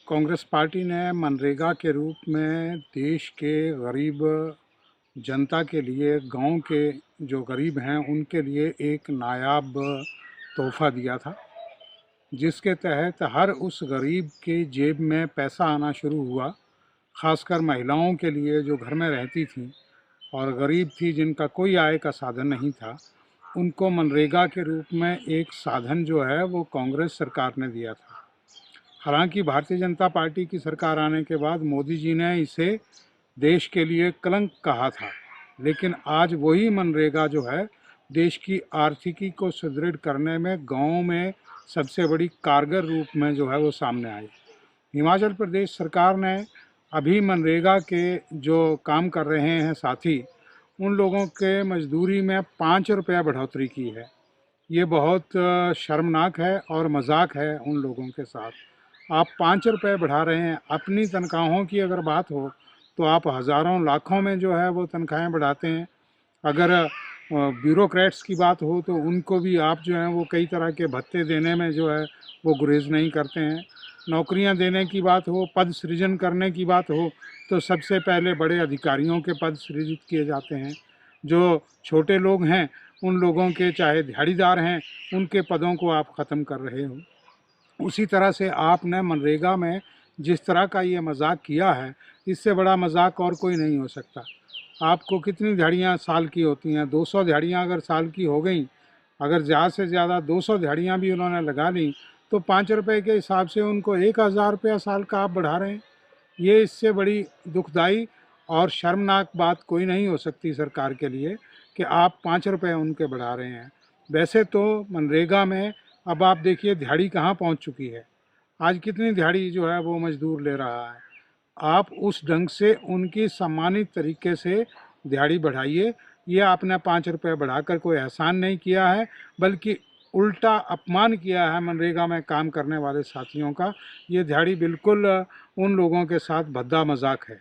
Congress party ने मनरेगा के रूप में देश के गरीब जनता के लिए, गांव के जो गरीब हैं उनके लिए एक नायाब तोहफा दिया था, जिसके तहत हर उस गरीब के जेब में पैसा आना शुरू हुआ। ख़ासकर महिलाओं के लिए जो घर में रहती थीं और गरीब थी, जिनका कोई आय का साधन नहीं था, उनको मनरेगा के रूप में एक साधन जो है वो कांग्रेस सरकार ने दिया था। हालांकि भारतीय जनता पार्टी की सरकार आने के बाद मोदी जी ने इसे देश के लिए कलंक कहा था, लेकिन आज वही मनरेगा जो है देश की आर्थिकी को सुदृढ़ करने में गाँव में सबसे बड़ी कारगर रूप में जो है वो सामने आई। हिमाचल प्रदेश सरकार ने अभी मनरेगा के जो काम कर रहे हैं साथी, उन लोगों के मजदूरी में 5 रुपया बढ़ोतरी की है। ये बहुत शर्मनाक है और मजाक है उन लोगों के साथ। आप 5 रुपये बढ़ा रहे हैं। अपनी तनख्वाहों की अगर बात हो तो आप हज़ारों लाखों में जो है वो तनख्वाहें बढ़ाते हैं। अगर ब्यूरोक्रेट्स की बात हो तो उनको भी आप जो हैं वो कई तरह के भत्ते देने में जो है वो गुरेज नहीं करते हैं। नौकरियां देने की बात हो, पद सृजन करने की बात हो, तो सबसे पहले बड़े अधिकारियों के पद सृजित किए जाते हैं। जो छोटे लोग हैं, उन लोगों के, चाहे दिहाड़ीदार हैं, उनके पदों को आप ख़त्म कर रहे हो। उसी तरह से आपने मनरेगा में जिस तरह का ये मजाक किया है, इससे बड़ा मजाक और कोई नहीं हो सकता। आपको कितनी दिहाड़ियाँ साल की होती हैं? 200 दिहाड़ियाँ अगर साल की हो गई, अगर ज़्यादा से ज़्यादा 200 दिहाड़ियाँ भी उन्होंने लगा ली, तो 5 रुपये के हिसाब से उनको 1000 रुपया साल का आप बढ़ा रहे हैं। ये इससे बड़ी दुखदाई और शर्मनाक बात कोई नहीं हो सकती सरकार के लिए कि आप 5 रुपये उनके बढ़ा रहे हैं। वैसे तो मनरेगा में अब आप देखिए दिहाड़ी कहाँ पहुँच चुकी है। आज कितनी दिहाड़ी जो है वो मजदूर ले रहा है। आप उस ढंग से उनकी सम्मानित तरीके से दिहाड़ी बढ़ाइए। ये आपने 5 रुपये बढ़ाकर कोई एहसान नहीं किया है, बल्कि उल्टा अपमान किया है मनरेगा में काम करने वाले साथियों का। ये दिहाड़ी बिल्कुल उन लोगों के साथ भद्दा मजाक है।